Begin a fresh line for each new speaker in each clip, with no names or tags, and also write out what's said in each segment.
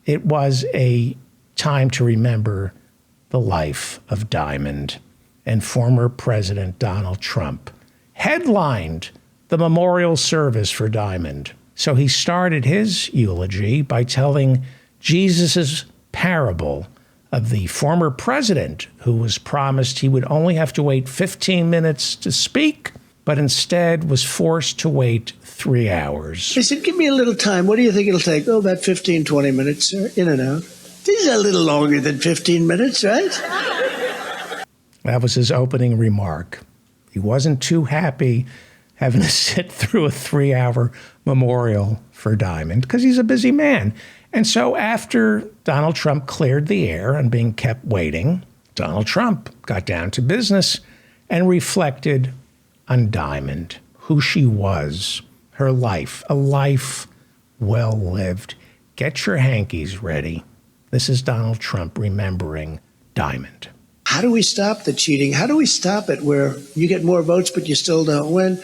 it was a time to remember the life of Diamond, and former President Donald Trump headlined the memorial service for Diamond. So he started his eulogy by telling Jesus's parable of the former president who was promised he would only have to wait 15 minutes to speak, but instead was forced to wait 3 hours.
He said, give me a little time. What do you think it'll take? Oh, about 15, 20 minutes, in and out. These are a little longer than 15 minutes, right?
That was his opening remark. He wasn't too happy having to sit through a 3-hour memorial for Diamond because he's a busy man. And so after Donald Trump cleared the air and being kept waiting, Donald Trump got down to business and reflected on Diamond, who she was, her life, a life well lived. Get your hankies ready. This is Donald Trump remembering Diamond.
How do we stop the cheating? How do we stop it where you get more votes but you still don't win?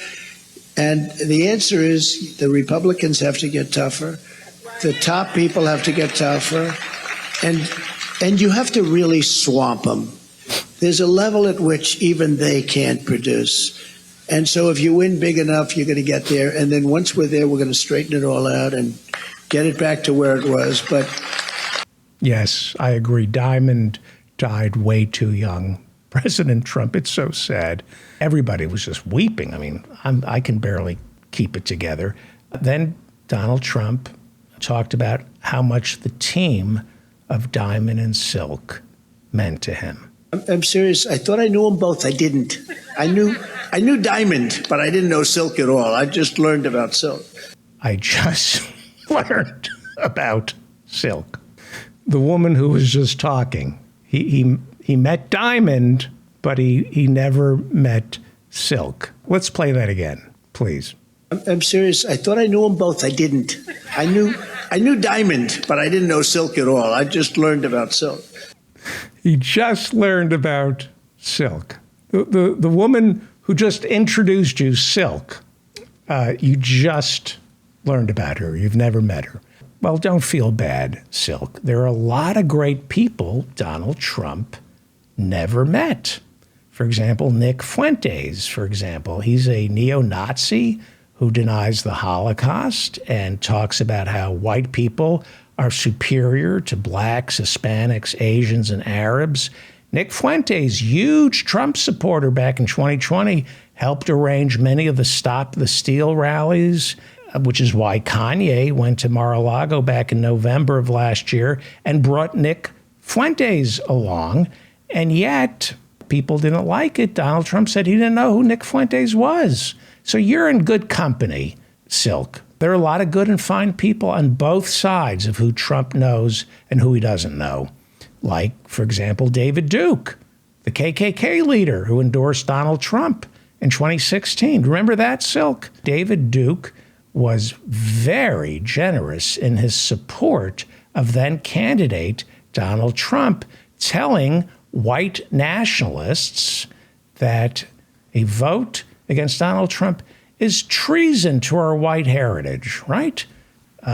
And the answer is the Republicans have to get tougher. The top people have to get tougher. And you have to really swamp them. There's a level at which even they can't produce. And so if you win big enough, you're going to get there. And then once we're there, we're going to straighten it all out and get it back to where it was. But
yes, I agree. Diamond died way too young. President Trump, it's so sad. Everybody was just weeping. I mean, I can barely keep it together. Then Donald Trump talked about how much the team of Diamond and Silk meant to him.
I'm serious. I thought I knew them both. I didn't. I knew Diamond, but I didn't know Silk at all. I just learned about Silk.
I just learned about Silk. The woman who was just talking. He met Diamond, but he never met Silk. Let's play that again, please.
I'm serious. I thought I knew them both. I didn't. I knew Diamond, but I didn't know Silk at all. I just learned about Silk.
He just learned about Silk. The woman who just introduced you, Silk, you just learned about her. You've never met her. Well, don't feel bad, Silk. There are a lot of great people Donald Trump never met. For example, Nick Fuentes, for example. He's a neo-Nazi who denies the Holocaust and talks about how white people are superior to blacks, Hispanics, Asians, and Arabs. Nick Fuentes, huge Trump supporter back in 2020, helped arrange many of the Stop the Steal rallies, which is why Kanye went to Mar-a-Lago back in November of last year and brought Nick Fuentes along. And yet, people didn't like it. Donald Trump said he didn't know who Nick Fuentes was. So you're in good company, Silk. There are a lot of good and fine people on both sides of who Trump knows and who he doesn't know. Like, for example, David Duke, the KKK leader who endorsed Donald Trump in 2016. Remember that, Silk? David Duke was very generous in his support of then candidate Donald Trump, telling white nationalists that a vote against Donald Trump is treason to our white heritage, right?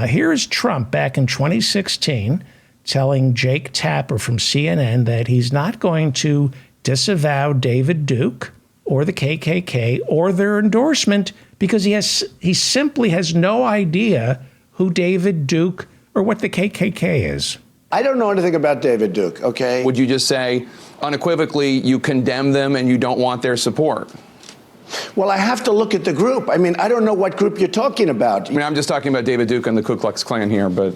Here is Trump back in 2016 telling Jake Tapper from CNN that he's not going to disavow David Duke or the KKK or their endorsement because he simply has no idea who David Duke or what the KKK is.
I don't know anything about David Duke, okay?
Would you just say unequivocally you condemn them and you don't want their support?
Well, I have to look at the group. I mean, I don't know what group you're talking about.
I mean, I'm just talking about David Duke and the Ku Klux Klan here, but...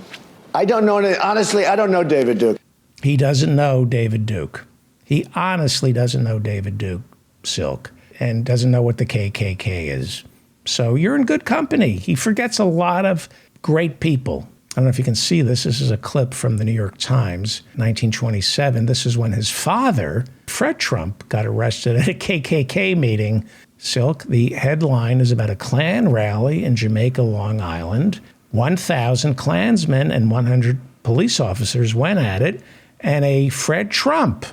I don't know. Honestly, I don't know David Duke.
He doesn't know David Duke. He honestly doesn't know David Duke, Silk, and doesn't know what the KKK is. So you're in good company. He forgets a lot of great people. I don't know if you can see this. This is a clip from the New York Times, 1927. This is when his father, Fred Trump, got arrested at a KKK meeting. Silk, the headline is about a Klan rally in Jamaica, Long Island. 1,000 Klansmen and 100 police officers went at it, and a Fred Trump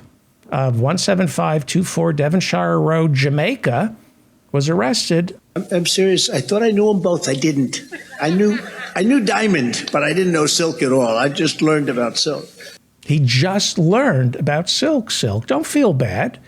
of 17524 Devonshire Road, Jamaica, was arrested.
I'm serious. I thought I knew them both. I didn't. I knew Diamond, but I didn't know Silk at all. I just learned about Silk.
He just learned about Silk. Don't feel bad.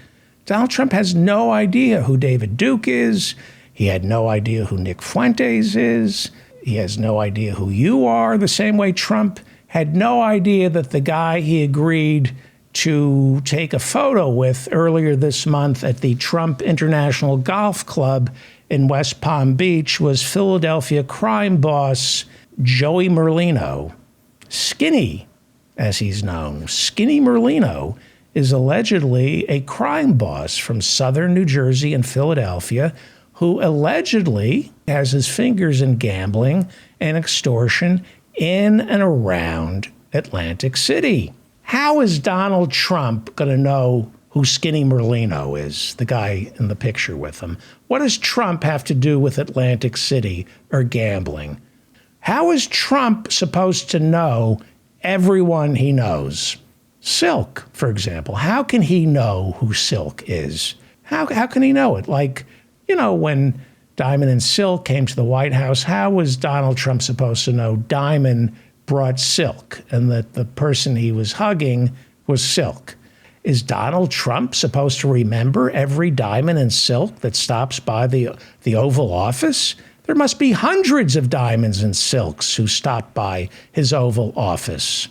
Donald Trump has no idea who David Duke is. He had no idea who Nick Fuentes is. He has no idea who you are, the same way Trump had no idea that the guy he agreed to take a photo with earlier this month at the Trump International Golf Club in West Palm Beach was Philadelphia crime boss Joey Merlino. Skinny, as he's known. Skinny Merlino is allegedly a crime boss from southern New Jersey and Philadelphia who allegedly has his fingers in gambling and extortion in and around Atlantic City. How is Donald Trump going to know who Skinny Merlino is, the guy in the picture with him? What does Trump have to do with Atlantic City or gambling? How is Trump supposed to know everyone he knows? Silk, for example. How can he know who Silk is? How can he know it? Like, you know, when Diamond and Silk came to the White House, how was Donald Trump supposed to know Diamond brought Silk and that the person he was hugging was Silk? Is Donald Trump supposed to remember every Diamond and Silk that stops by the Oval Office? There must be hundreds of Diamonds and Silks who stop by his Oval Office.